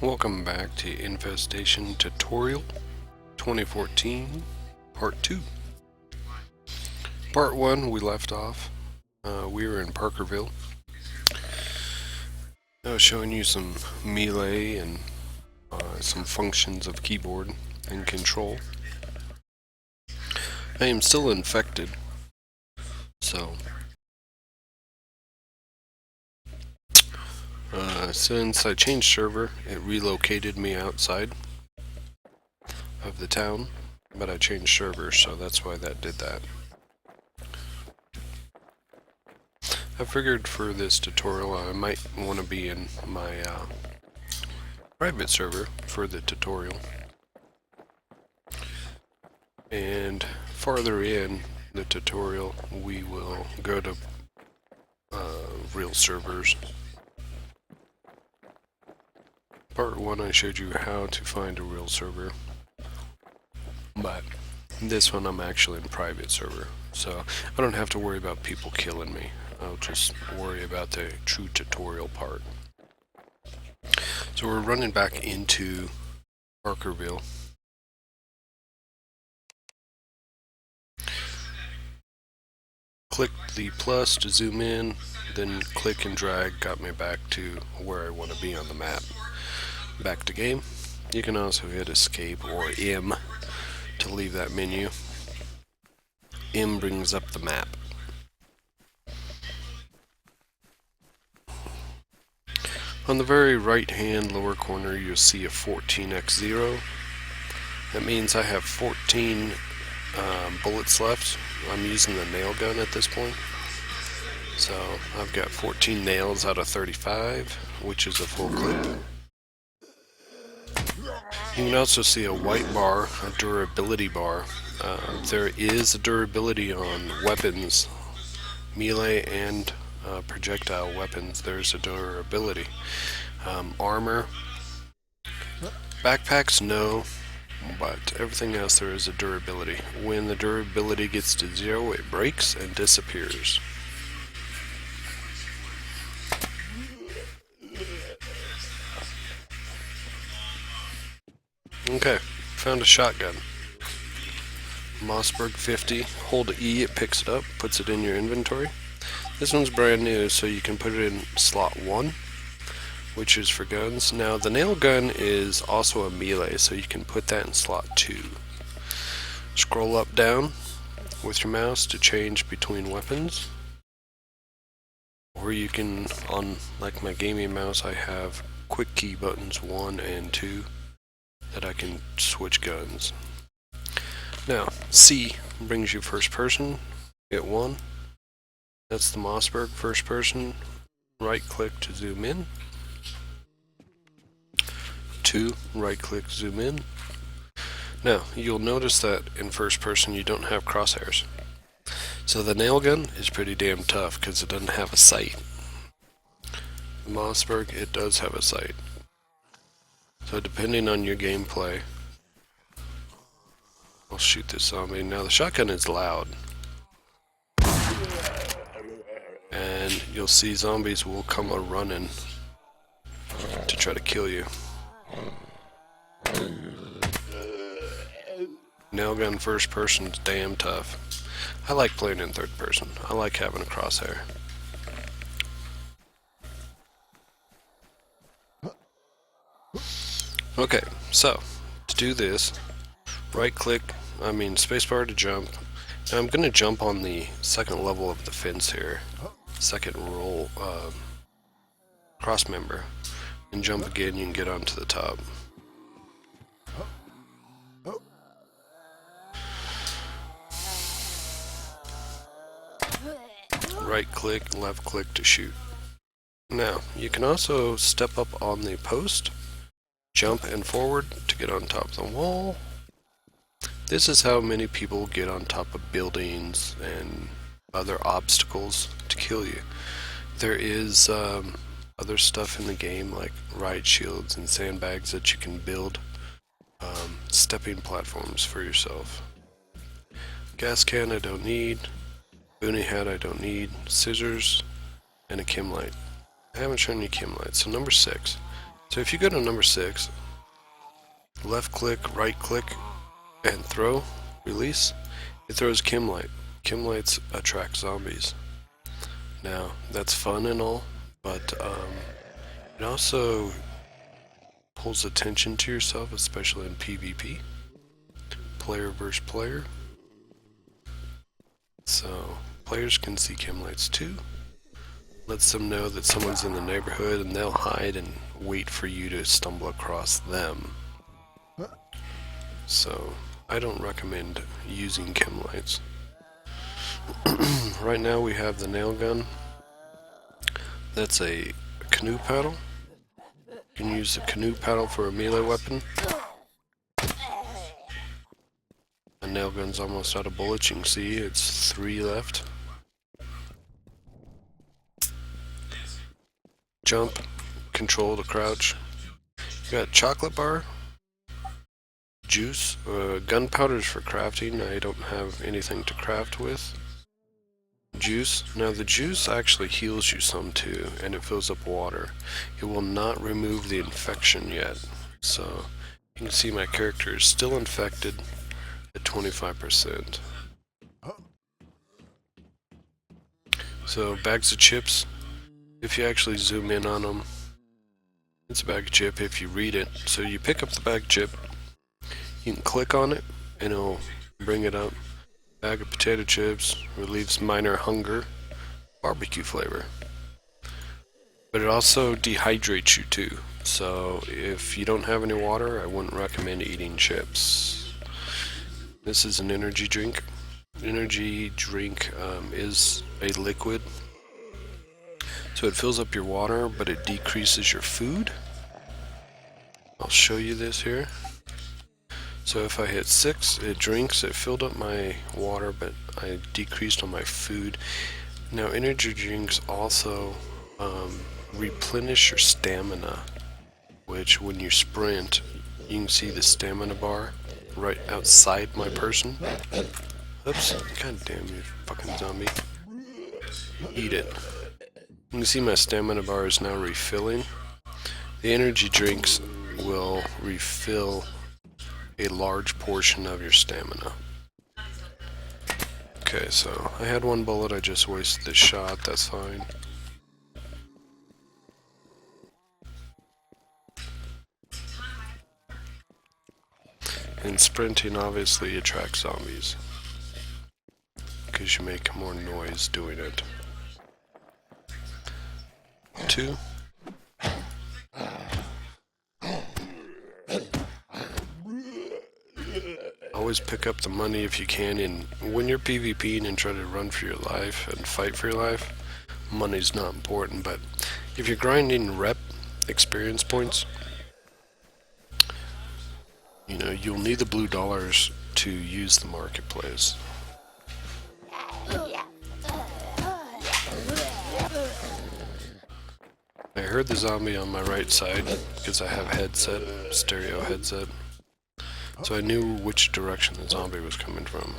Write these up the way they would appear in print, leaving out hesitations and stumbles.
Welcome back to Infestation Tutorial 2014 Part 2. Part 1 we left off. We were in Parkerville. I was showing you some melee and some functions of keyboard and control. I am still infected, so since I changed server, it relocated me outside of the town, but I changed servers, so that's why that did that. I figured for this tutorial I might want to be in my private server for the tutorial. And farther in the tutorial we will go to real servers. Part 1 I showed you how to find a real server, but this one I'm actually in private server, so I don't have to worry about people killing me. I'll just worry about the true tutorial part. So we're running back into Parkerville. Click the plus to zoom in, then click and drag got me back to where I want to be on the map. Back to game. You can also hit escape or M to leave that menu. M brings up the map. On the very right hand lower corner you'll see a 14x0. That means I have 14 bullets left. I'm using the nail gun at this point. So I've got 14 nails out of 35, which is a full clip. You can also see a white bar, a durability bar. There is a durability on weapons, melee and projectile weapons. There's a durability. Armor, backpacks, no, but everything else there is a durability. When the durability gets to 0, it breaks and disappears. Okay, found a shotgun. Mossberg 50. Hold E, it picks it up, puts it in your inventory. This one's brand new, so you can put it in slot 1, which is for guns. Now, the nail gun is also a melee, so you can put that in slot 2. Scroll up down with your mouse to change between weapons. Or you can, on like my gaming mouse, I have quick key buttons 1 and 2 that I can switch guns. Now, C brings you first person. Hit 1. That's the Mossberg first person. Right click to zoom in. 2, right click, zoom in. Now, you'll notice that in first person you don't have crosshairs. So the nail gun is pretty damn tough because it doesn't have a sight. The Mossberg, it does have a sight. So depending on your gameplay, I'll shoot this zombie. Now the shotgun is loud. And you'll see zombies will come a-running to try to kill you. Nail gun first person is damn tough. I like playing in third person. I like having a crosshair. Okay, so to do this, right click, spacebar to jump. Now I'm going to jump on the second level of the fence here, second roll cross member, and jump again. You can get onto the top. Right click, left click to shoot. Now you can also step up on the post, jump and forward to get on top of the wall. This is how many people get on top of buildings and other obstacles to kill you. There is other stuff in the game like riot shields and sandbags that you can build stepping platforms for yourself. Gas can I don't need. Boonie hat I don't need. Scissors and a chem light. I haven't shown you chem light. So number 6. So if you go to number 6, left click, right click, and throw, release, it throws Kimlight. Kimlights attract zombies. Now, that's fun and all, but it also pulls attention to yourself, especially in PvP. Player versus player. So, players can see Kimlights too. Lets them know that someone's in the neighborhood and they'll hide and wait for you to stumble across them. So, I don't recommend using Kimlights. Right now we have the nail gun. That's a canoe paddle. You can use the canoe paddle for a melee weapon. The nail gun's almost out of bullets. You can see it's 3 left. Jump, control to crouch. You got chocolate bar, juice, gunpowders for crafting. I don't have anything to craft with. Juice. Now the juice actually heals you some too, and it fills up water. It will not remove the infection yet. So you can see my character is still infected at 25%. So bags of chips, if you actually zoom in on them, it's a bag of chip if you read it. So you pick up the bag of chip, you can click on it and it'll bring it up. Bag of potato chips relieves minor hunger, barbecue flavor. But it also dehydrates you too. So if you don't have any water, I wouldn't recommend eating chips. This is an energy drink. Energy drink is a liquid. So it fills up your water, but it decreases your food. I'll show you this here. So if I hit 6, it drinks. It filled up my water, but I decreased on my food. Now energy drinks also replenish your stamina, which when you sprint, you can see the stamina bar right outside my person. Oops, god damn you fucking zombie. Eat it. You can see my stamina bar is now refilling. The energy drinks will refill a large portion of your stamina. Okay, so I had 1 bullet, I just wasted the shot, that's fine. And sprinting obviously attracts zombies, because you make more noise doing it. 2. Always pick up the money if you can, and when you're PvPing and trying to run for your life and fight for your life, money's not important, but if you're grinding rep experience points, you know, you'll need the blue dollars to use the marketplace. I heard the zombie on my right side because I have headset, stereo headset. So I knew which direction the zombie was coming from.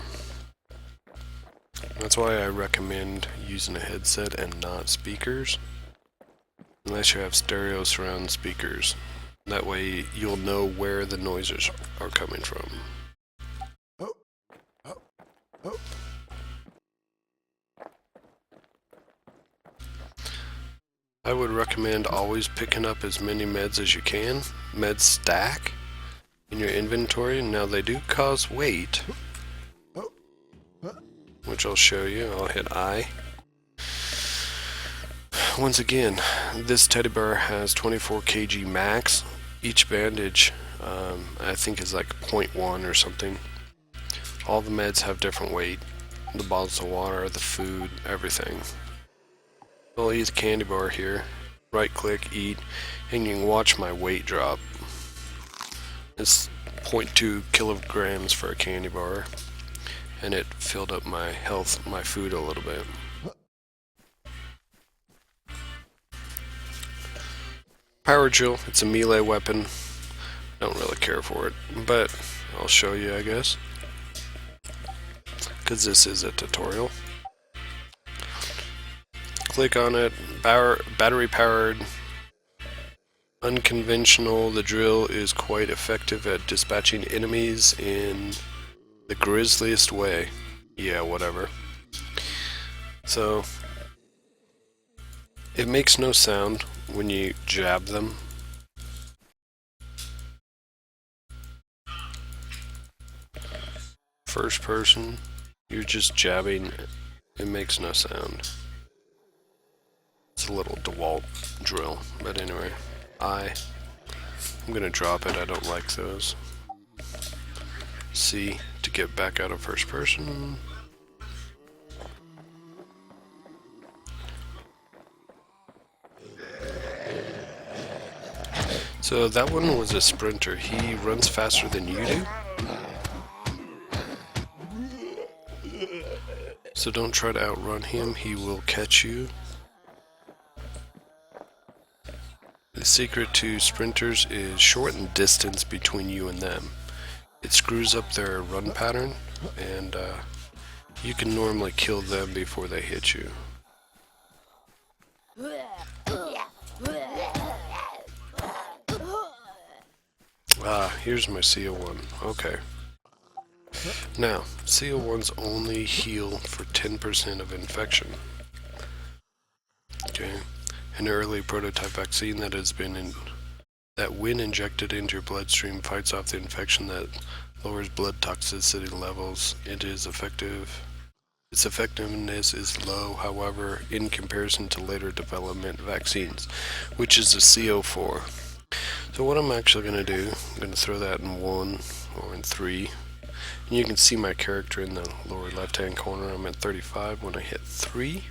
That's why I recommend using a headset and not speakers, unless you have stereo surround speakers. That way you'll know where the noises are coming from. I would recommend always picking up as many meds as you can. Meds stack in your inventory. Now they do cause weight, which I'll show you. I'll hit I. Once again, this teddy bear has 24 kg max. Each bandage I think is like 0.1 or something. All the meds have different weight. The bottles of water, the food, everything. I'll eat the candy bar here. Right click, eat, and you can watch my weight drop. It's 0.2 kilograms for a candy bar, and it filled up my health, my food a little bit. Power drill, it's a melee weapon. Don't really care for it, but I'll show you, I guess, because this is a tutorial. Click on it, battery powered, Unconventional, the drill is quite effective at dispatching enemies in the grisliest way. Yeah, whatever. So, it makes no sound when you jab them. First person, you're just jabbing, it makes no sound. It's a little DeWalt drill, but anyway, I'm gonna drop it, I don't like those. C to get back out of first person. So that one was a sprinter. He runs faster than you do. So don't try to outrun him, he will catch you. The secret to sprinters is shorten distance between you and them. It screws up their run pattern, and you can normally kill them before they hit you. Here's my CO1. Okay. Now, CO1s only heal for 10% of infection. Okay. An early prototype vaccine that has been that when injected into your bloodstream fights off the infection that lowers blood toxicity levels. It is effective. Its effectiveness is low, however, in comparison to later development vaccines, which is the CO4. So what I'm actually going to do, I'm going to throw that in 1 or in 3. And you can see my character in the lower left hand corner. I'm at 35 when I hit 3.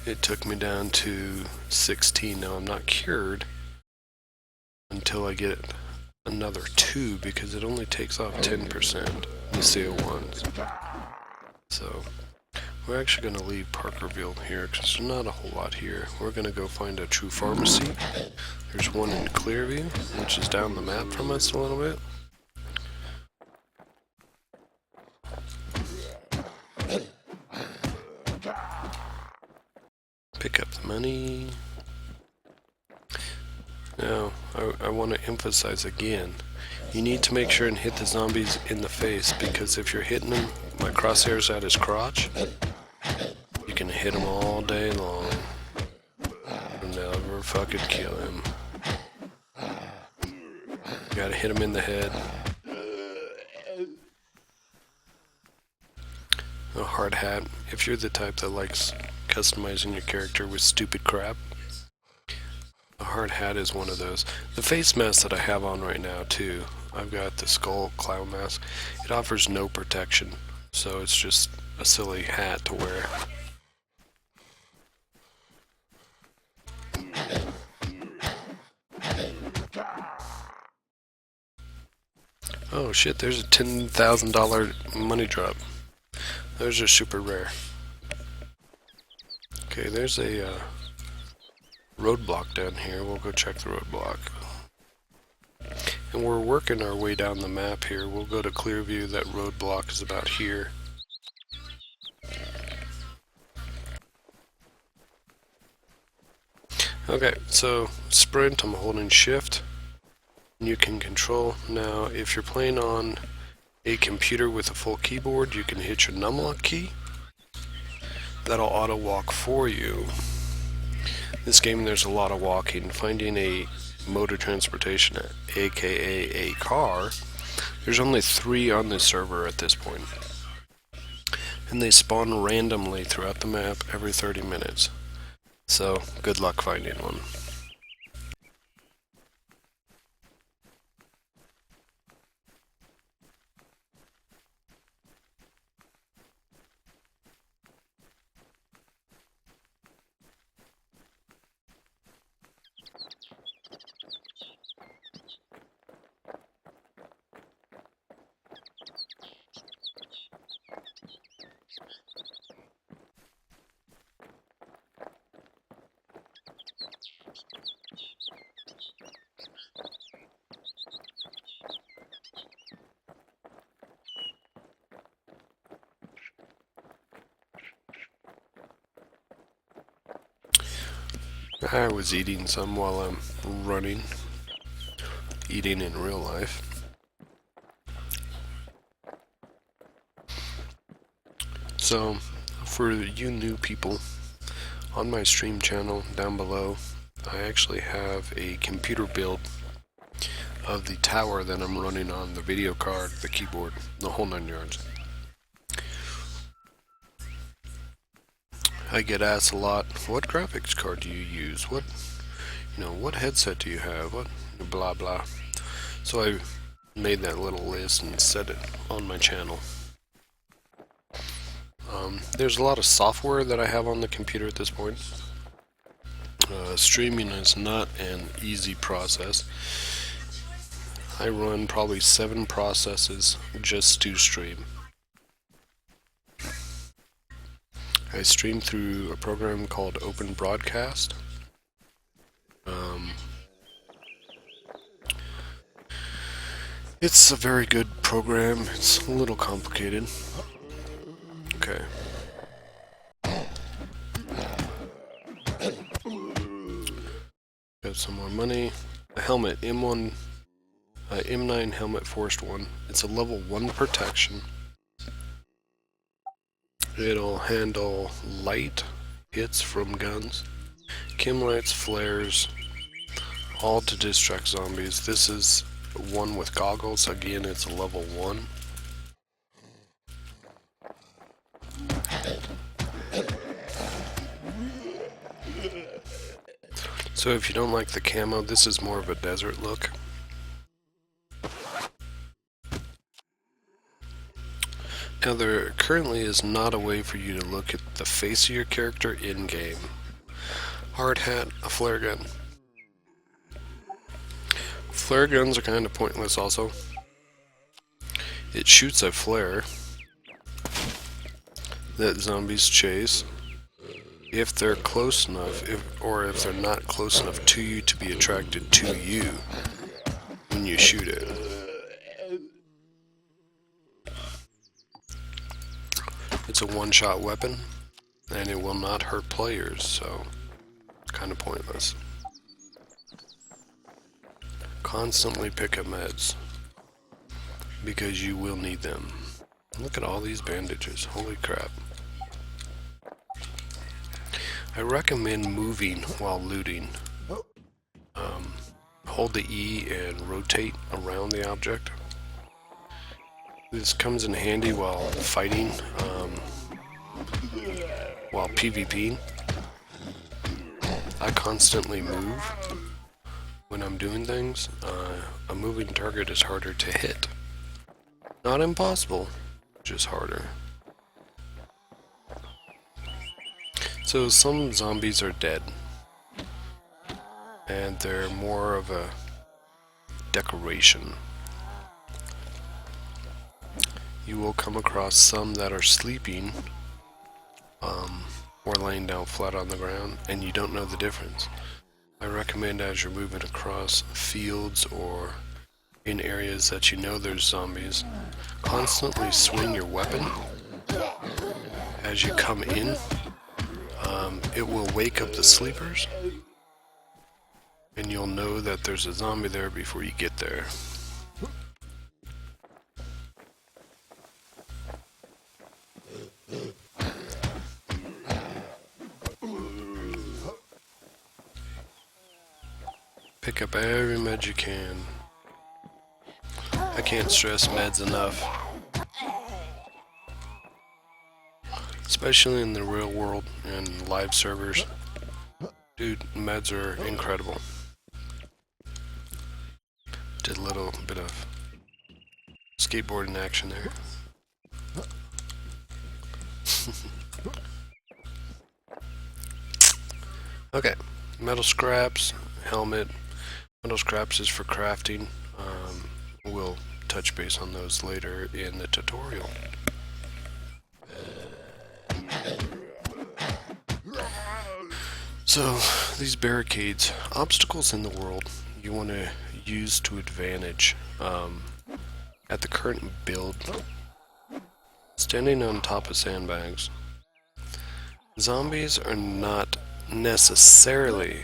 It took me down to 16. Now I'm not cured until I get another 2 because it only takes off 10% the CO1s. So we're actually going to leave Parkerville here because there's not a whole lot here. We're going to go find a true pharmacy. There's one in Clearview, which is down the map from us a little bit. Pick up the money. Now, I want to emphasize again, you need to make sure and hit the zombies in the face, because if you're hitting them, my crosshair's at his crotch, you can hit him all day long and never fucking kill him. You gotta hit him in the head. A hard hat. If you're the type that likes customizing your character with stupid crap, a hard hat is one of those. The face mask that I have on right now too, I've got the skull clown mask. It offers no protection, so it's just a silly hat to wear. Oh shit, there's a $10,000 money drop. Those are super rare. Okay, there's a roadblock down here. We'll go check the roadblock. And we're working our way down the map here. We'll go to Clearview. That roadblock is about here. Okay, so sprint, I'm holding shift. You can control. Now, if you're playing on a computer with a full keyboard, you can hit your numlock key. That'll auto walk for you. This game, there's a lot of walking. Finding a mode of transportation, aka a car, there's only 3 on this server at this point. And they spawn randomly throughout the map every 30 minutes. So, good luck finding one. I was eating some while I'm running. Eating in real life. So, for you new people, on my stream channel down below, I actually have a computer build of the tower that I'm running on, the video card, the keyboard, the whole 9 yards. I get asked a lot, what graphics card do you use? What headset do you have? What blah blah. So I made that little list and set it on my channel. There's a lot of software that I have on the computer at this point. Streaming is not an easy process. I run probably 7 processes just to stream. I stream through a program called Open Broadcast. It's a very good program. It's a little complicated. Okay. Got some more money. A helmet, M1, M9 helmet Forced 1. It's a level 1 protection. It'll handle light hits from guns, chem lights, flares, all to distract zombies. This is one with goggles. Again, it's a level 1. So if you don't like the camo, this is more of a desert look. Now there currently is not a way for you to look at the face of your character in-game. Hard hat, a flare gun. Flare guns are kind of pointless also. It shoots a flare that zombies chase if they're close enough, or if they're not close enough to you to be attracted to you when you shoot it. It's a one-shot weapon, and it will not hurt players, so kind of pointless. Constantly pick up meds, because you will need them. Look at all these bandages, holy crap. I recommend moving while looting. Hold the E and rotate around the object. This comes in handy while fighting, while PvPing. I constantly move when I'm doing things. A moving target is harder to hit. Not impossible, just harder. So some zombies are dead, and they're more of a decoration. You will come across some that are sleeping, or laying down flat on the ground, and you don't know the difference. I recommend as you're moving across fields or in areas that you know there's zombies, constantly swing your weapon as you come in. It will wake up the sleepers, and you'll know that there's a zombie there before you get there. Pick up every med you can. I can't stress meds enough. Especially in the real world and live servers. Dude, meds are incredible. Did a little bit of skateboarding action there. Okay, metal scraps, helmet. Metal scraps is for crafting. We'll touch base on those later in the tutorial. So, these barricades, obstacles in the world you want to use to advantage. At the current build, standing on top of sandbags, zombies are not necessarily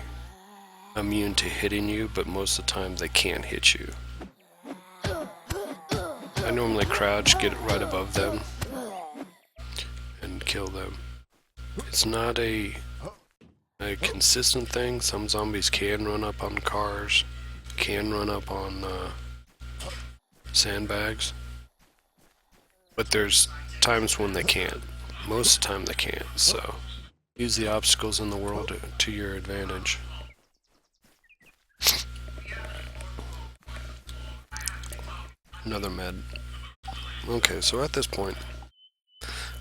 immune to hitting you, but most of the time they can't hit you. I normally crouch, get right above them, and kill them. It's not a consistent thing. Some zombies can run up on cars, can run up on sandbags, but there's times when they can't. Most of the time they can't, so use the obstacles in the world to your advantage. Another med. Okay, so at this point,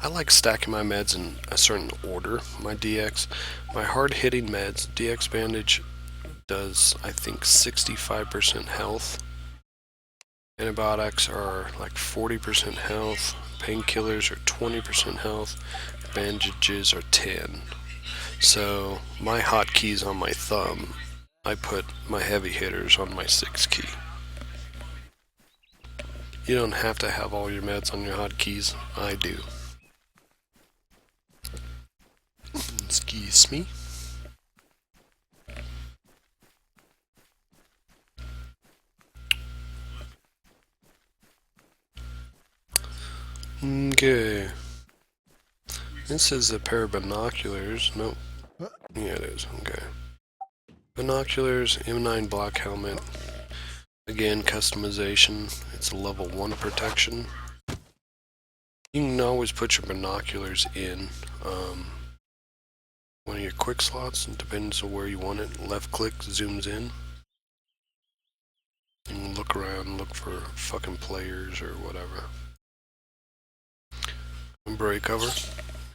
I like stacking my meds in a certain order. My DX, my hard-hitting meds, DX Bandage does, I think, 65% health. Antibiotics are like 40% health. Painkillers are 20% health. Bandages are 10. So my hotkeys on my thumb, I put my heavy hitters on my 6 key. You don't have to have all your meds on your hotkeys. I do. Excuse me. Okay. This is a pair of binoculars. Nope. Yeah, it is. Okay. Binoculars, M9 black helmet. Again, customization. It's a level 1 protection. You can always put your binoculars in one of your quick slots. It depends on where you want it. Left click zooms in. And look around, look for fucking players or whatever. Beret cover.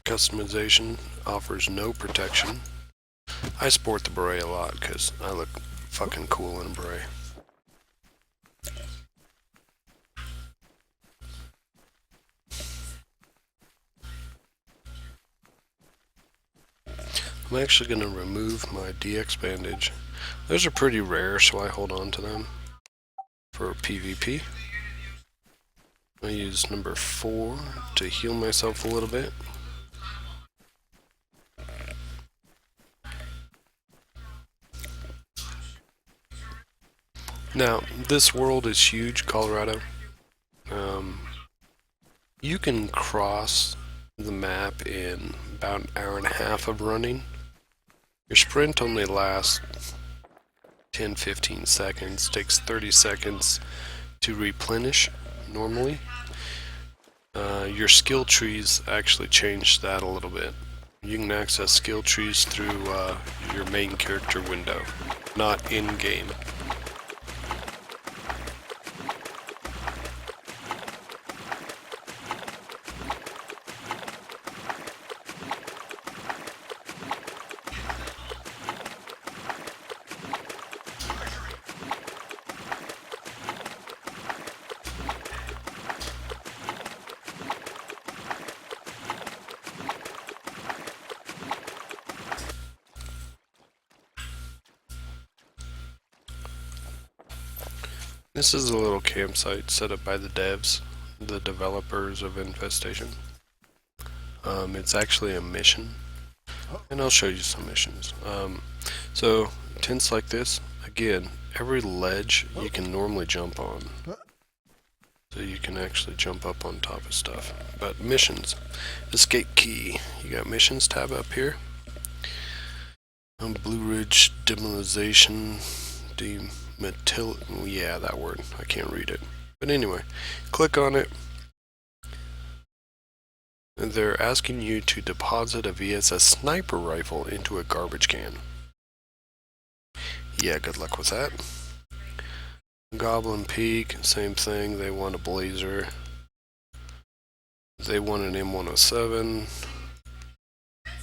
Customization offers no protection. I sport the beret a lot because I look fucking cool in a beret. I'm actually going to remove my DX bandage. Those are pretty rare, so I hold on to them for PvP. I use number 4 to heal myself a little bit. Now, this world is huge, Colorado. You can cross the map in about an hour and a half of running. Your sprint only lasts 10-15 seconds, takes 30 seconds to replenish normally. Your skill trees actually change that a little bit. You can access skill trees through your main character window, not in-game. This is a little campsite set up by the devs, the developers of Infestation. It's actually a mission, and I'll show you some missions. So, tents like this, again, every ledge you can normally jump on. So you can actually jump up on top of stuff. But missions, escape key. You got missions tab up here. Blue Ridge demoralization, yeah, that word. I can't read it. But anyway, click on it. They're asking you to deposit a VSS sniper rifle into a garbage can. Yeah, good luck with that. Goblin Peak, same thing. They want a blazer. They want an M107.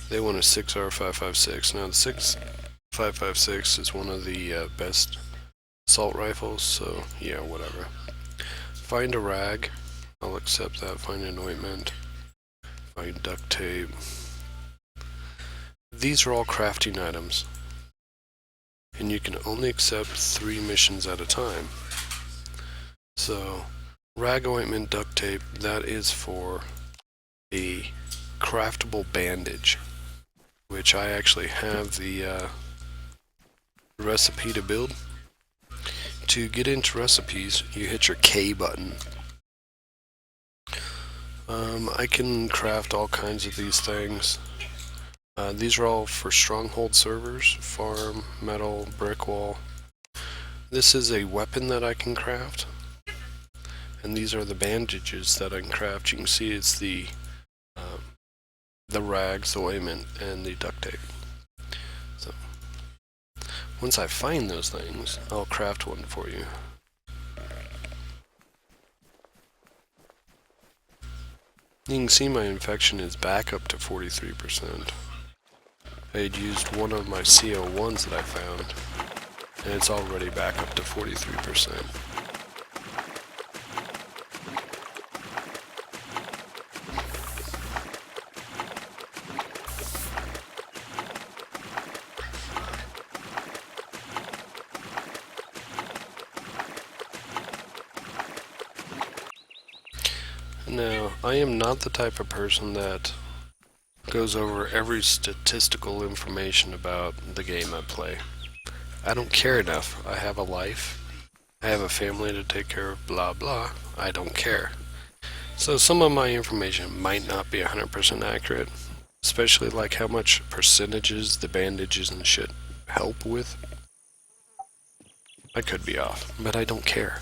They want a 6R556. Now the 6.556 is one of the best assault rifles, so yeah, whatever. Find a rag. I'll accept that. Find an ointment. Find duct tape. These are all crafting items, and you can only accept 3 missions at a time. So, rag, ointment, duct tape, that is for a craftable bandage, which I actually have the recipe to build. To get into recipes, you hit your K button. I can craft all kinds of these things. These are all for stronghold servers, farm, metal, brick wall. This is a weapon that I can craft. And these are the bandages that I can craft. You can see it's the rags, the ointment, and the duct tape. So once I find those things, I'll craft one for you. You can see my infection is back up to 43%. I had used one of my CO1s that I found, and it's already back up to 43%. Now, I am not the type of person that goes over every statistical information about the game I play. I don't care enough. I have a life. I have a family to take care of, blah blah. I don't care. So some of my information might not be 100% accurate, especially like how much percentages the bandages and shit help with. I could be off, but I don't care.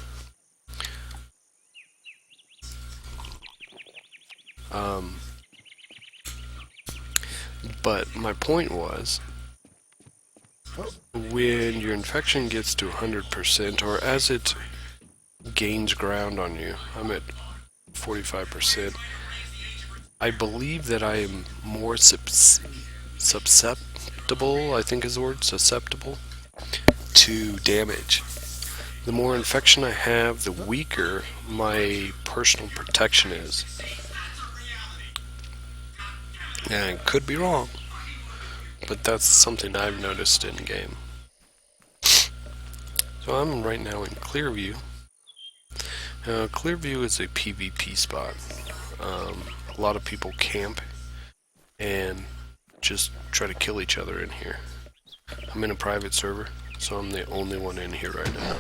But my point was, when your infection gets to 100%, or as it gains ground on you, I'm at 45%, I believe that I am more susceptible, I think is the word, susceptible, to damage. The more infection I have, the weaker my personal protection is. And I could be wrong, but that's something I've noticed in game. So I'm right now in Clearview. Clearview is a PvP spot. A lot of people camp and just try to kill each other in here. I'm in a private server, so I'm the only one in here right now.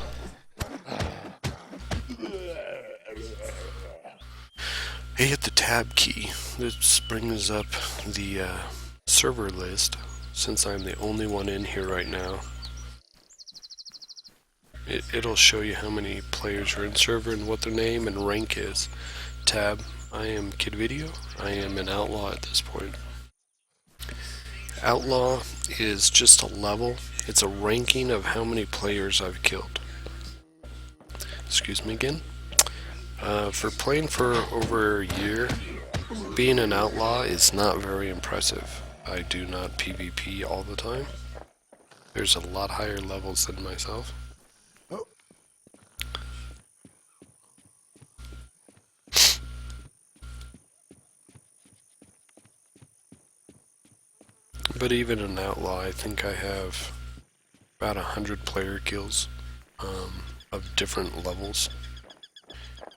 I hit the tab key. This brings up the server list, since I'm the only one in here right now. It'll show you how many players are in server and what their name and rank is. Tab, I am Kidvideo. I am an outlaw at this point. Outlaw is just a level. It's a ranking of how many players I've killed. Excuse me again. For playing for over a year, being an outlaw is not very impressive. I do not PvP all the time. There's a lot higher levels than myself. But even an outlaw, I think I have about 100 player kills of different levels.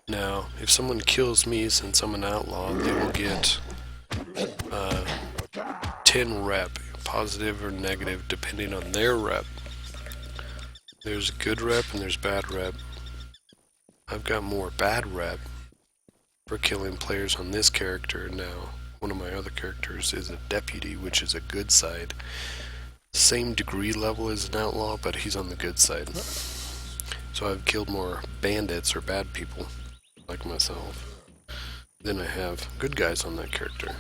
Now, if someone kills me since I'm an outlaw, they will get 10 rep, positive or negative, depending on their rep. There's good rep and there's bad rep. I've got more bad rep for killing players on this character now. One of my other characters is a deputy, which is a good side. Same degree level as an outlaw, but he's on the good side. So I've killed more bandits or bad people, like myself, than I have good guys on that character.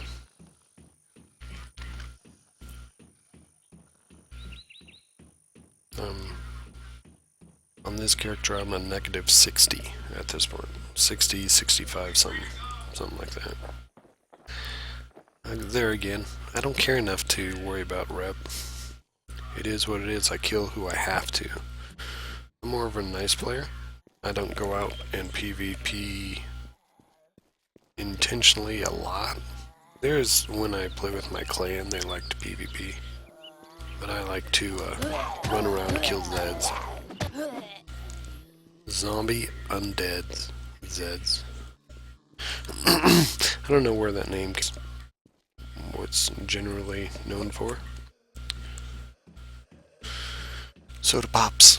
On this character I'm a negative 60 at this point. 60, 65, something like that. There again, I don't care enough to worry about rep. It is what it is. I kill who I have to. I'm more of a nice player. I don't go out and PvP intentionally a lot. There's when I play with my clan, they like to PvP. But I like to run around and kill Zeds. Zombie undead Zeds. I don't know where that name is. What's generally known for. Soda pops.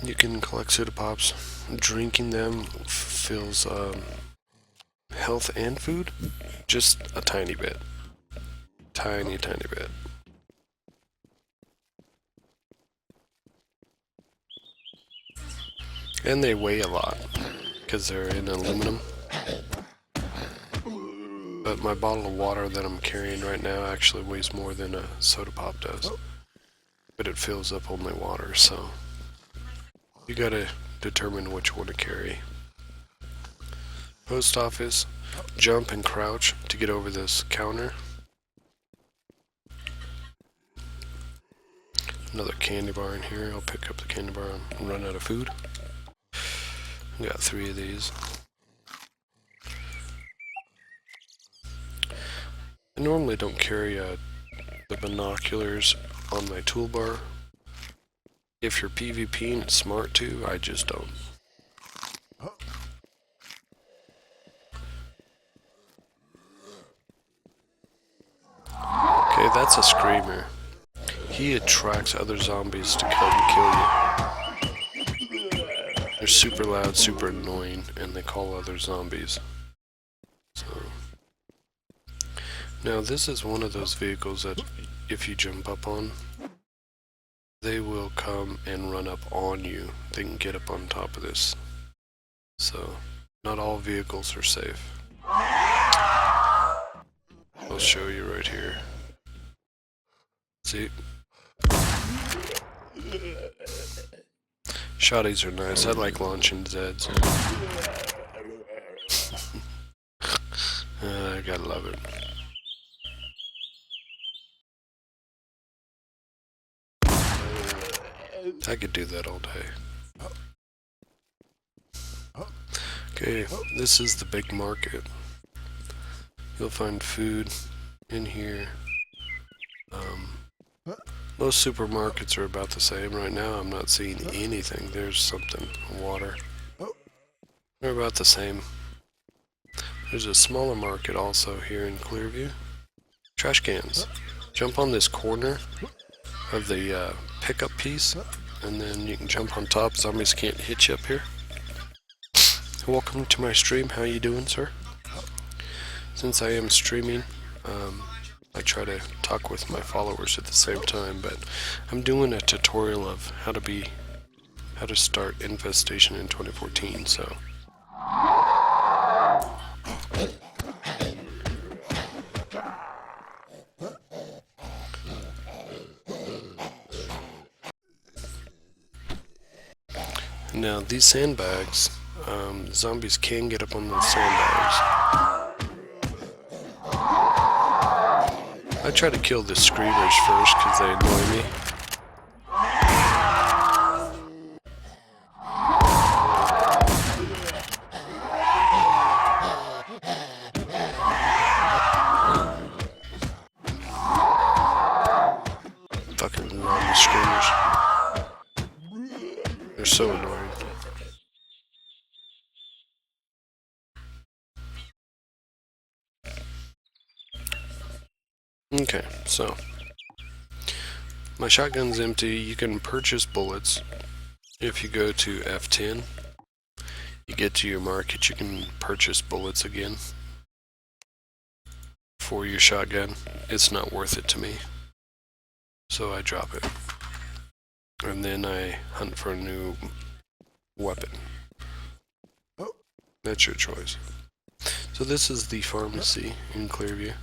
You can collect soda pops. Drinking them fills health and food. Just a tiny bit. Tiny bit. And they weigh a lot because they're in aluminum. But my bottle of water that I'm carrying right now actually weighs more than a soda pop does. But it fills up only water, so you gotta determine which one to carry. Post office, jump and crouch to get over this counter. Another candy bar in here. I'll pick up the candy bar and run out of food. I got 3 of these. I normally don't carry the binoculars on my toolbar. If you're PvP and it's smart to, I just don't. Okay, that's a screamer. He attracts other zombies to come kill you. They're super loud, super annoying, and they call other zombies. So now this is one of those vehicles that if you jump up on, they will come and run up on you. They can get up on top of this. So not all vehicles are safe. I'll show you right here. See? Shotties are nice. I like launching Zeds. I gotta love it. I could do that all day. Okay, this is the big market. You'll find food in here. Most supermarkets are about the same right now. I'm not seeing anything. There's something. Water. They're about the same. There's a smaller market also here in Clearview. Trash cans. Jump on this corner of the pickup piece, and then you can jump on top. Zombies can't hit you up here. Welcome to my stream. How you doing, sir? Since I am streaming, I try to talk with my followers at the same time, but I'm doing a tutorial of how to start infestation in 2014, so. Now these sandbags, zombies can get up on those sandbags. I try to kill the screamers first because they annoy me. Fucking zombie screamers. They're so annoying. Okay, so my shotgun's empty. You can purchase bullets. If you go to F10, you get to your market, you can purchase bullets again for your shotgun. It's not worth it to me, so I drop it. And then I hunt for a new weapon. That's your choice. So this is the pharmacy in Clearview.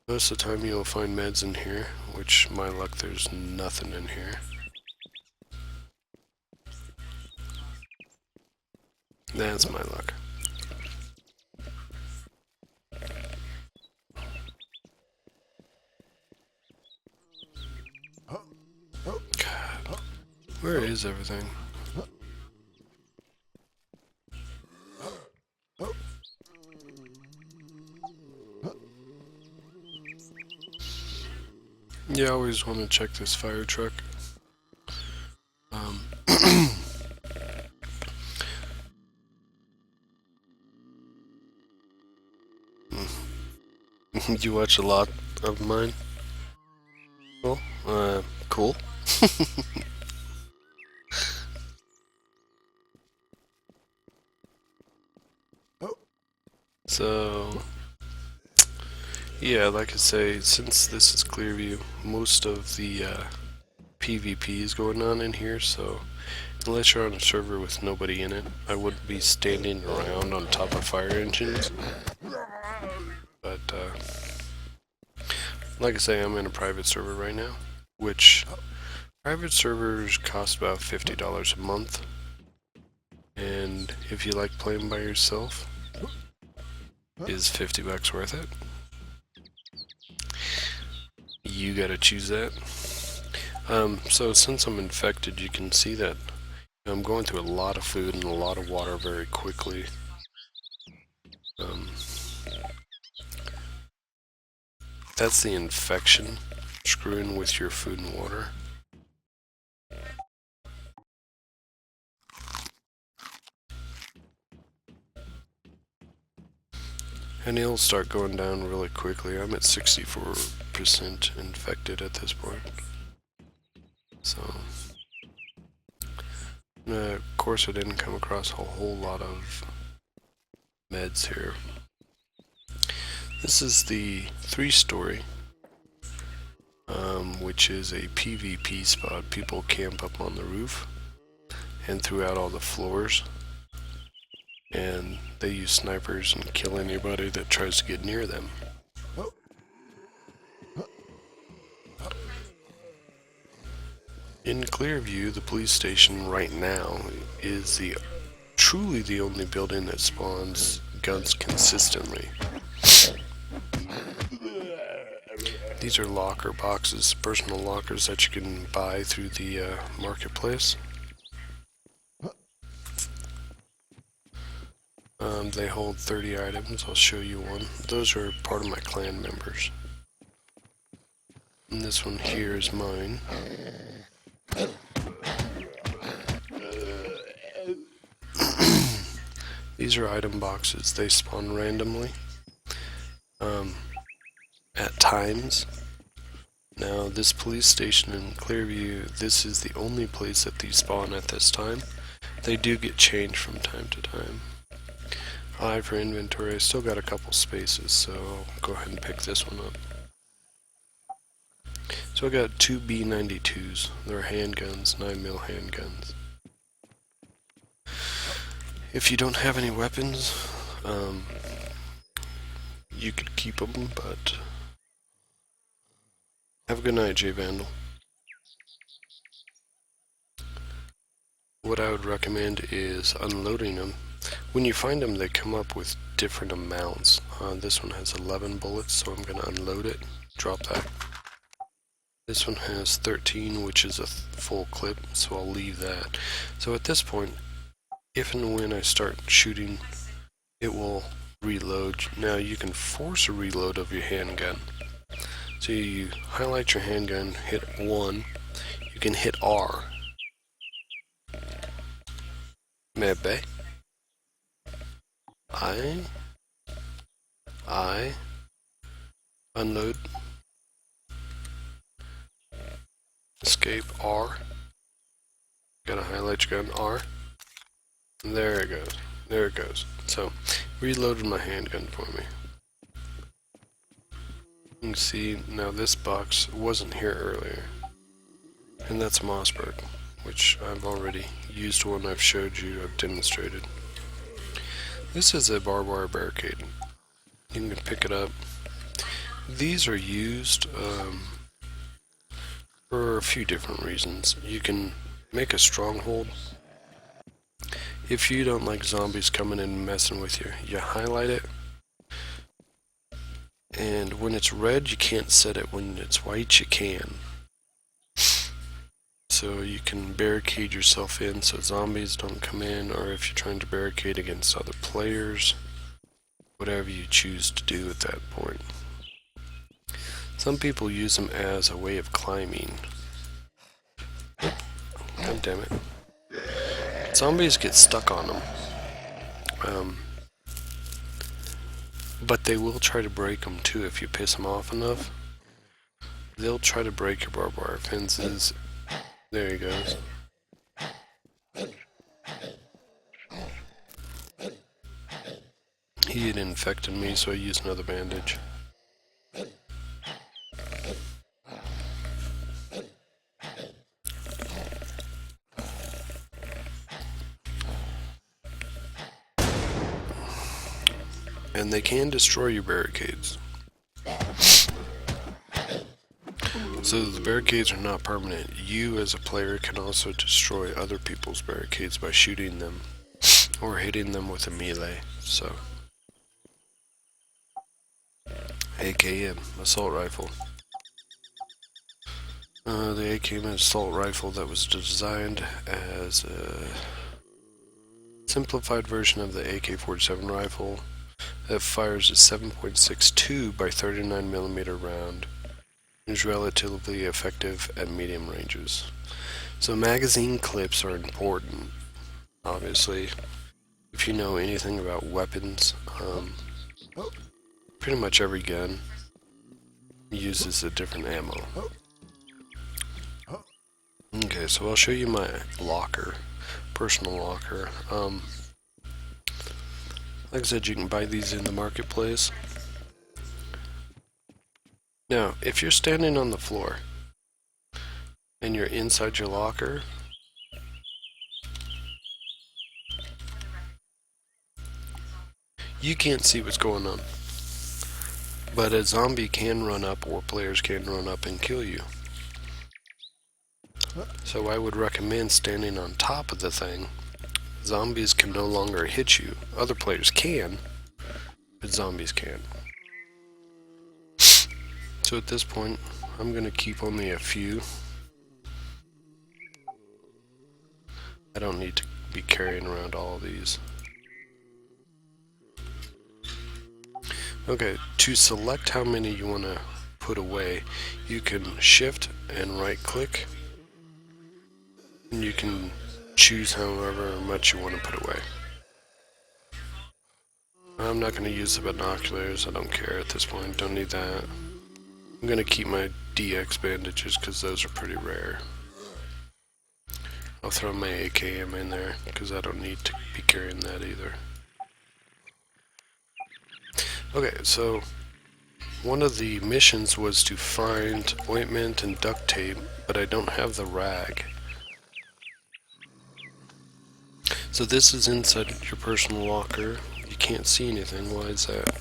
Most of the time you'll find meds in here, which, my luck, there's nothing in here. That's my luck. God, where is everything? Yeah, I always want to check this fire truck. You watch a lot of mine? Well, cool. So, yeah, like I say, since this is Clearview, most of the PvP is going on in here, so unless you're on a server with nobody in it, I wouldn't be standing around on top of fire engines. But, like I say, I'm in a private server right now, which private servers cost about $50 a month. And if you like playing by yourself, is $50 worth it? You gotta choose that. So since I'm infected, you can see that I'm going through a lot of food and a lot of water very quickly. That's the infection screwing with your food and water. And it'll start going down really quickly. I'm at 64% infected at this point. So, of course I didn't come across a whole lot of meds here. This is the 3-story, which is a PvP spot. People camp up on the roof and throughout all the floors. And they use snipers and kill anybody that tries to get near them. In Clearview, the police station right now is truly the only building that spawns guns consistently. These are locker boxes, personal lockers that you can buy through the marketplace. They hold 30 items. I'll show you one. Those are part of my clan members. And this one here is mine. These are item boxes. They spawn randomly. At times. Now, this police station in Clearview, this is the only place that these spawn at this time. They do get changed from time to time. For inventory, I still got a couple spaces, so I'll go ahead and pick this one up. So I got 2 B92s. They're handguns, 9mm handguns. If you don't have any weapons, you could keep them, but have a good night, J Vandal. What I would recommend is unloading them. When you find them, they come up with different amounts. This one has 11 bullets, so I'm going to unload it, drop that. This one has 13, which is a full clip, so I'll leave that. So at this point, if and when I start shooting, it will reload. Now you can force a reload of your handgun. So you highlight your handgun, hit 1, you can hit R. Maybe. I unload, escape R, gotta highlight your gun R, and there it goes, there it goes. So, reloaded my handgun for me. You can see, now this box wasn't here earlier, and that's Mossberg, which I've already used one I've showed you, I've demonstrated. This is a barbed wire barricade. You can pick it up. These are used for a few different reasons. You can make a stronghold. If you don't like zombies coming in and messing with you, you highlight it. And when it's red, you can't set it. When it's white, you can. So you can barricade yourself in so zombies don't come in, or if you're trying to barricade against other players, whatever you choose to do at that point. Some people use them as a way of climbing. God damn it. Zombies get stuck on them. But they will try to break them too if you piss them off enough. They'll try to break your barbed wire fences. There he goes. He had infected me, so I used another bandage. And they can destroy your barricades. So the barricades are not permanent. You as a player can also destroy other people's barricades by shooting them or hitting them with a melee. So AKM, assault rifle. The AKM assault rifle that was designed as a simplified version of the AK-47 rifle that fires a 7.62 by 39mm round. Is relatively effective at medium ranges. So magazine clips are important, obviously. If you know anything about weapons, pretty much every gun uses a different ammo. Okay, so I'll show you my locker, personal locker. Like I said, you can buy these in the marketplace. Now, if you're standing on the floor and you're inside your locker, you can't see what's going on. But a zombie can run up, or players can run up and kill you. So I would recommend standing on top of the thing. Zombies can no longer hit you. Other players can, but zombies can't. So at this point, I'm going to keep only a few. I don't need to be carrying around all of these. Okay, to select how many you want to put away, you can shift and right click. And you can choose however much you want to put away. I'm not going to use the binoculars, I don't care at this point, don't need that. I'm going to keep my DX bandages because those are pretty rare. I'll throw my AKM in there because I don't need to be carrying that either. Okay, so one of the missions was to find ointment and duct tape, but I don't have the rag. So this is inside your personal locker. You can't see anything. Why is that?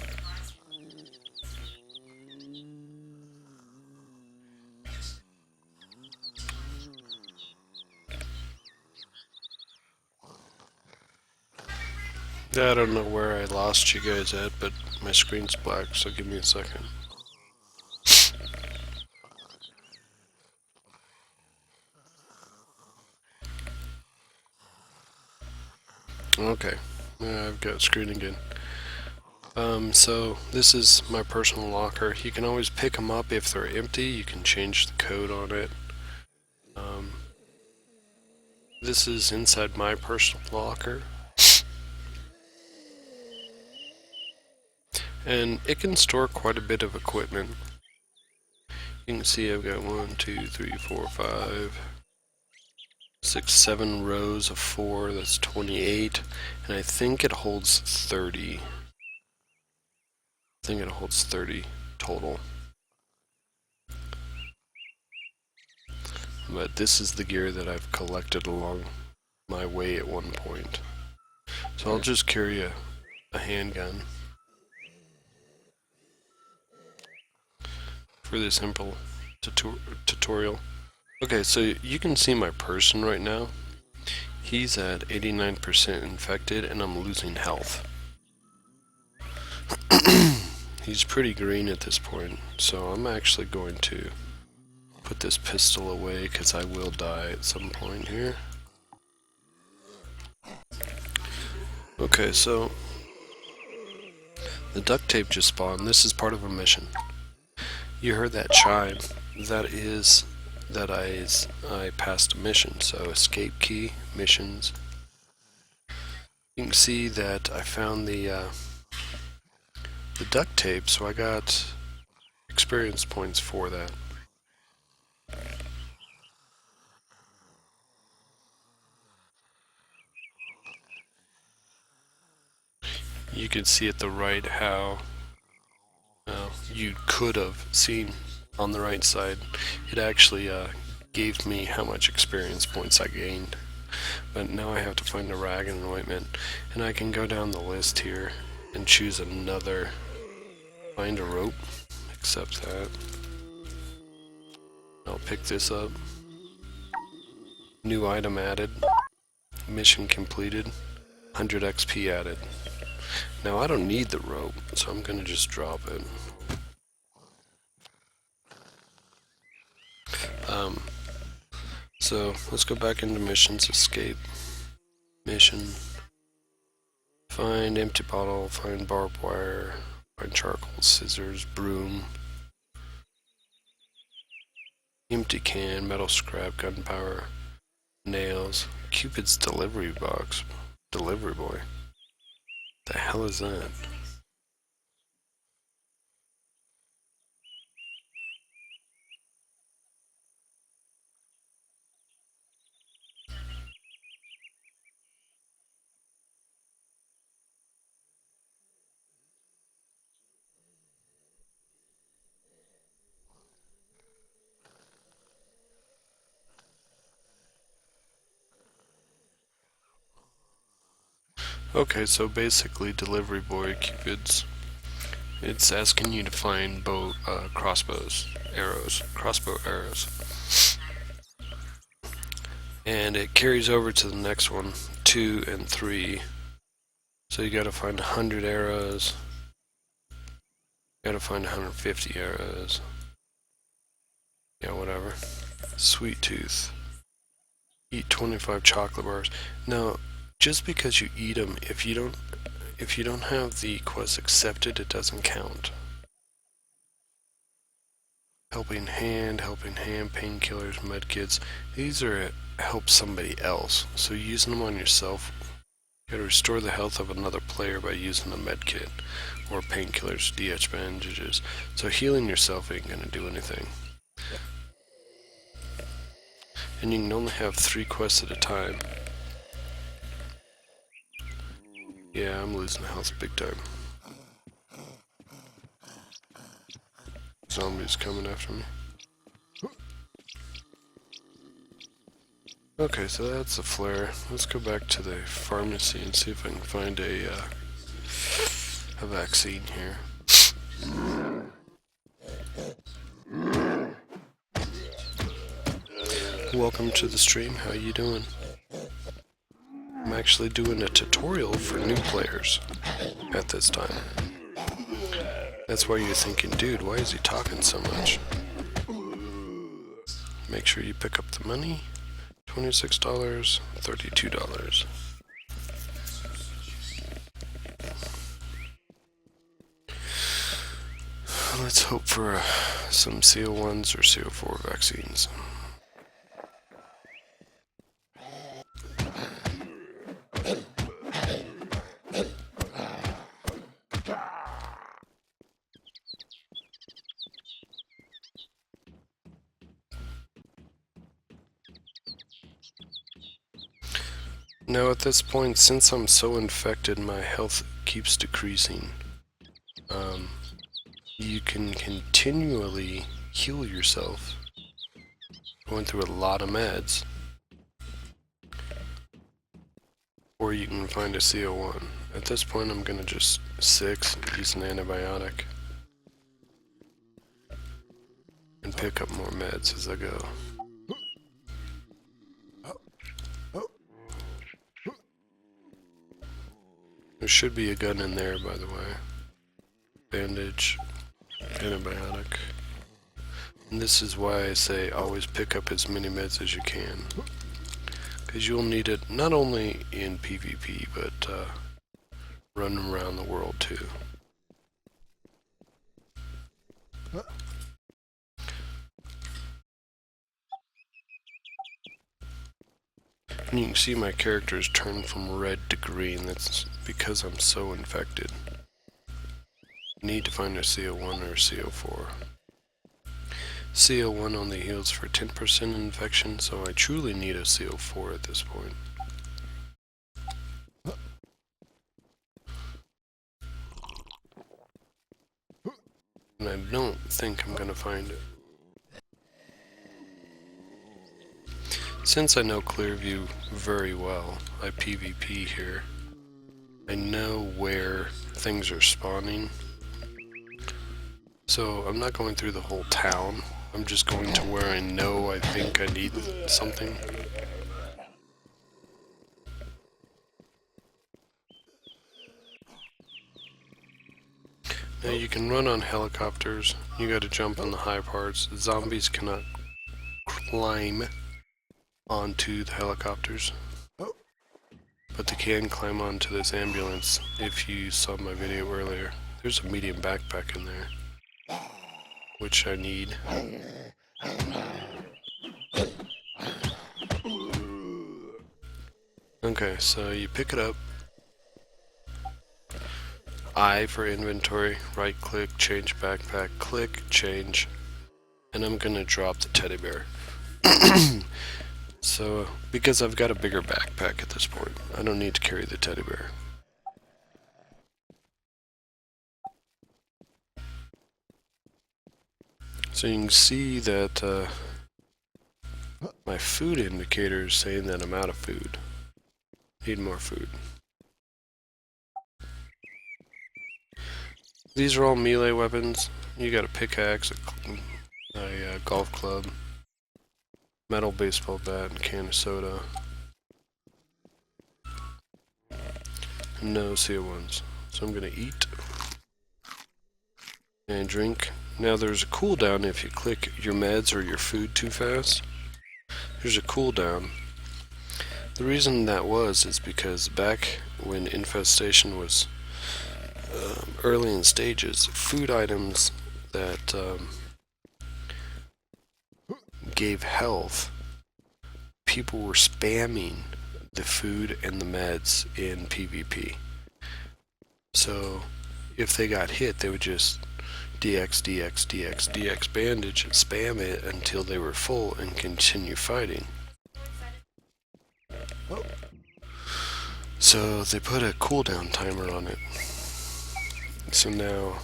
I don't know where I lost you guys at, but my screen's black, so give me a second. Okay, I've got screen again. So this is my personal locker. You can always pick them up if they're empty. You can change the code on it. This is inside my personal locker. And it can store quite a bit of equipment. You can see I've got 1, 2, 3, 4, 5, 6, 7 rows of 4, that's 28, and I think it holds 30. I think it holds 30 total. But this is the gear that I've collected along my way at one point. So I'll just carry a handgun for this simple tutorial. Okay, so you can see my person right now. He's at 89% infected and I'm losing health. He's pretty green at this point, so I'm actually going to put this pistol away because I will die at some point here. Okay, so the duct tape just spawned. This is part of a mission. You heard that chime. That is that I passed a mission. So escape key, missions. You can see that I found the duct tape, so I got experience points for that. you can see at the right how you could have seen on the right side. It actually gave me how much experience points I gained. But now I have to find a rag and an ointment, and I can go down the list here and choose another. Find a rope, accept that. I'll pick this up. New item added. Mission completed. 100 XP added. Now I don't need the rope, so I'm gonna just drop it. So let's go back into missions. Escape. Mission. Find empty bottle, find barbed wire, find charcoal, scissors, broom. Empty can, metal scrap, gunpowder, nails, Cupid's delivery box, delivery boy. The hell is that? Okay, so basically delivery boy Cupid's. It's asking you to find crossbow arrows. And it carries over to the next one, 2 and 3. So you gotta find 100 arrows. You gotta find 150 arrows. Yeah, whatever. Sweet tooth. Eat 25 chocolate bars. Now, just because you eat them, if you don't have the quest accepted, it doesn't count. Helping hand, painkillers, medkits. These are help somebody else. So using them on yourself, you gotta restore the health of another player by using a medkit or painkillers, DH bandages. So healing yourself ain't gonna do anything. And you can only have 3 quests at a time. Yeah, I'm losing health big time. Zombies coming after me. Okay, so that's the flare. Let's go back to the pharmacy and see if I can find a vaccine here. Welcome to the stream. How you doing? I'm actually doing a tutorial for new players at this time. That's why you're thinking, dude, why is he talking so much? Make sure you pick up the money. $26, $32. Let's hope for some CO1s or CO4 vaccines. Now at this point, since I'm so infected, my health keeps decreasing. You can continually heal yourself, going through a lot of meds, or you can find a CO1. At this point, I'm gonna just 6, use an antibiotic, and pick up more meds as I go. There should be a gun in there, by the way. Bandage, antibiotic. And this is why I say always pick up as many meds as you can. Because you'll need it not only in PvP, but running around the world too. And you can see my characters turn from red to green. That's because I'm so infected. Need to find a CO1 or a CO4. CO1 only heals for 10% infection, so I truly need a CO4 at this point. and I don't think I'm gonna find it. Since I know Clearview very well, I PvP here. I know where things are spawning. So I'm not going through the whole town. I'm just going to where I know I think I need something. Now you can run on helicopters. You gotta jump on the high parts. Zombies cannot climb onto the helicopters, but they can climb onto this ambulance if you saw my video earlier. There's a medium backpack in there, which I need. Okay, so you pick it up. I for inventory, right click, change backpack, click, change, and I'm gonna drop the teddy bear. So, because I've got a bigger backpack at this point, I don't need to carry the teddy bear. So you can see that my food indicator is saying that I'm out of food. Need more food. These are all melee weapons. You got a pickaxe, a golf club, metal baseball bat, and can of soda. No CO1s. So I'm gonna eat and drink. Now there's a cooldown if you click your meds or your food too fast. There's a cooldown. The reason that is because back when infestation was early in stages, food items that gave health, people were spamming the food and the meds in PvP. So if they got hit, they would just DX, DX, DX, DX bandage and spam it until they were full and continue fighting. So they put a cooldown timer on it. So now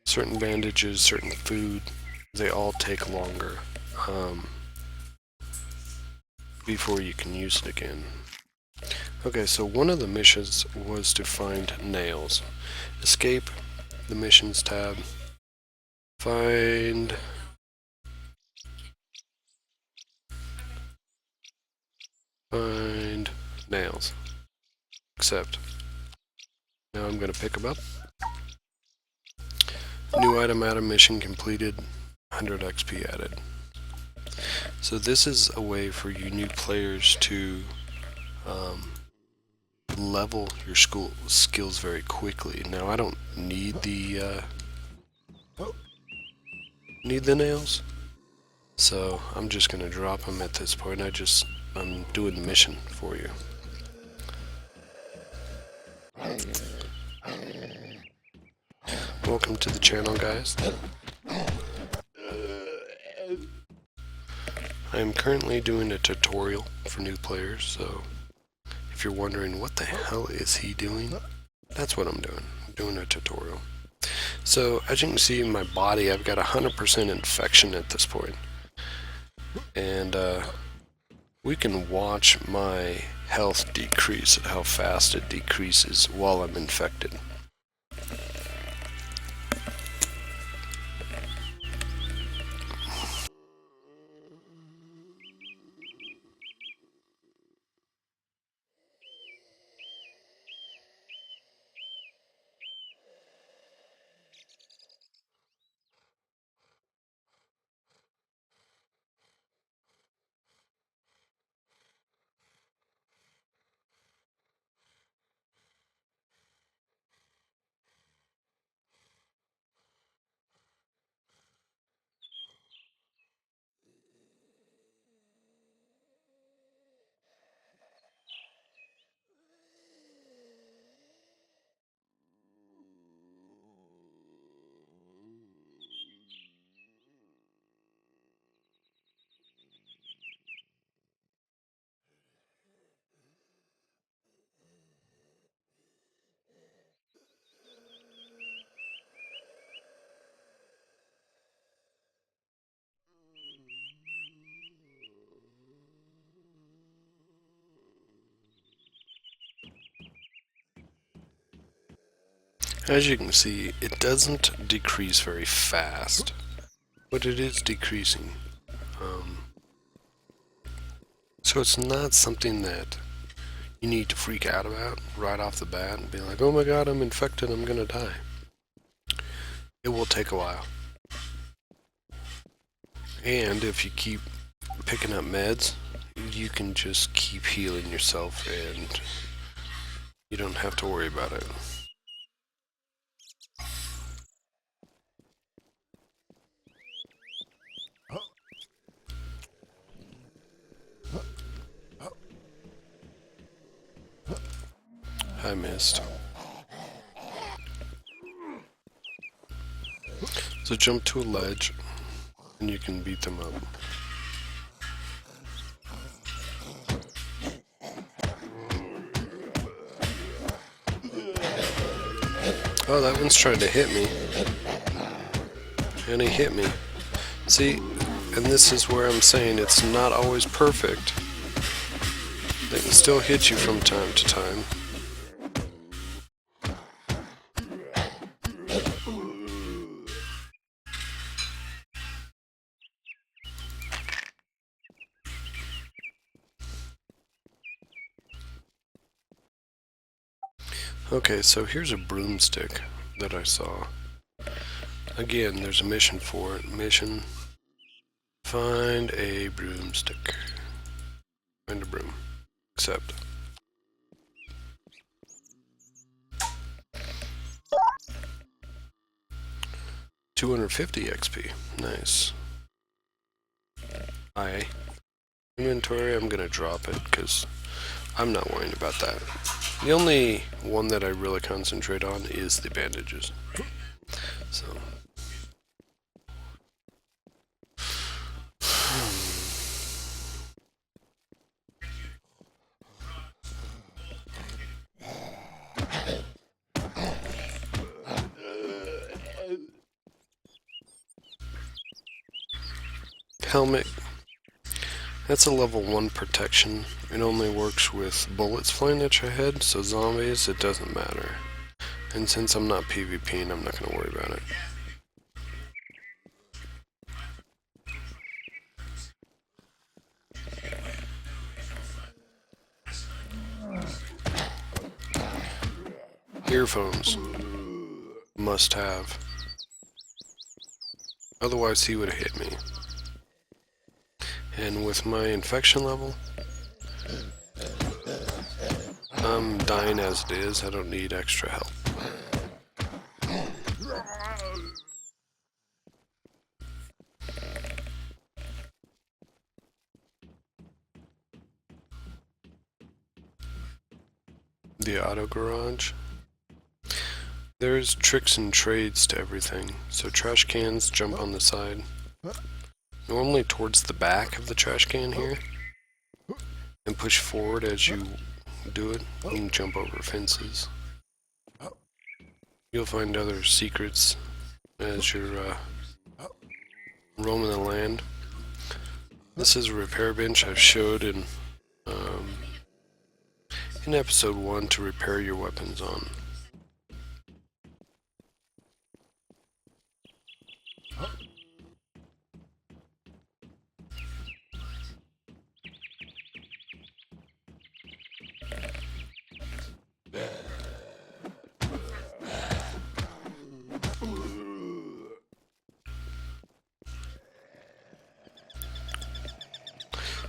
certain bandages, certain food, they all take longer before you can use it again. Okay, so one of the missions was to find nails. Escape the missions tab. Find nails. Accept. Now I'm going to pick them up. New item added, mission completed, 100 XP added. So this is a way for you new players to level your skills very quickly. Now I don't need the nails, so I'm just going to drop them at this point. I'm doing the mission for you. Welcome to the channel, guys. I am currently doing a tutorial for new players, so if you're wondering what the hell is he doing, that's what I'm doing. I'm doing a tutorial. So as you can see in my body, I've got 100% infection at this point. And we can watch my health decrease and how fast it decreases while I'm infected. As you can see, it doesn't decrease very fast, but it is decreasing. So it's not something that you need to freak out about right off the bat and be like, oh my god, I'm infected, I'm gonna die. It will take a while. And if you keep picking up meds, you can just keep healing yourself and you don't have to worry about it. I missed. So jump to a ledge and you can beat them up. Oh, that one's trying to hit me. And he hit me. See, and this is where I'm saying it's not always perfect. They can still hit you from time to time. Okay, so here's a broomstick that I saw. Again, there's a mission for it. Mission: find a broomstick. Find a broom. Accept. $250 XP. Nice. Inventory, I'm gonna drop it because I'm not worrying about that. The only one that I really concentrate on is the bandages. So. Helmet. That's a level 1 protection. It only works with bullets flying at your head, so zombies, it doesn't matter. And since I'm not PvPing, I'm not going to worry about it. Earphones. Must have. Otherwise he would have hit me. And with my infection level, I'm dying as it is. I don't need extra help. The auto garage. There's tricks and trades to everything. So trash cans jump on the side. Normally towards the back of the trash can here. And push forward as you do it. You can jump over fences. You'll find other secrets as you're roaming the land. This is a repair bench I've showed in episode 1 to repair your weapons on.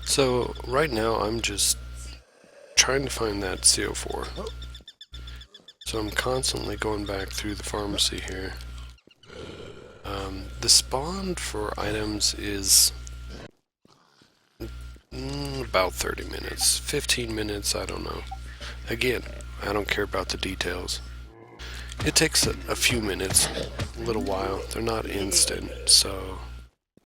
So right now I'm just trying to find that CO4. So I'm constantly going back through the pharmacy here. The spawn for items is about 30 minutes, 15 minutes, I don't know. Again, I don't care about the details. It takes a few minutes, a little while. They're not instant, so